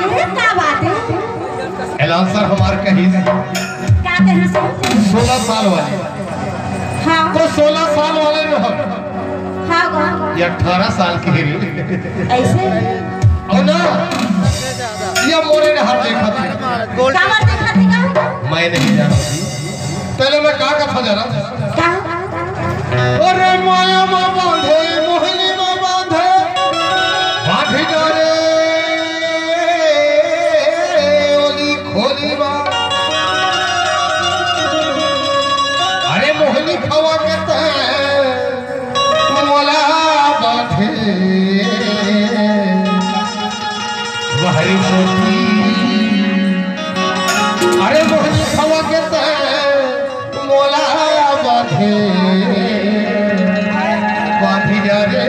क्या बात है? ऐलान सर हमारे कहीं क्या कहें सर? 16 साल वाले। हाँ तो 16 साल वाले में हम हाँ ये 18 साल के हैं ऐसे और ना ये मोरे ने हाथ देखा था कामर देखा थी का? मैं नहीं जानती पहले मैं कहा था जरा क्या? अरे माया माँ बांधे मोहिनी माँ बांधे बांधी जा रे ओली खोली माँ अरे मोहिनी खवा के मोला बांधे हरी मोती अरे मोहिनी खवा के मोला बांधे बांधी जा रे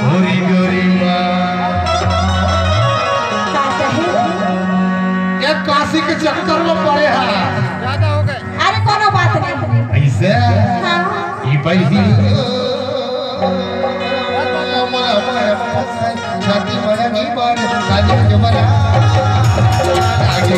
गोरी गोरी माँ ये काशी के चक्कर में पड़े हैं ज्यादा हो गए। अरे कोनो बात नहीं ऐसे हाँ ये बही छाती मरे नहीं बार काजल के मरा आगे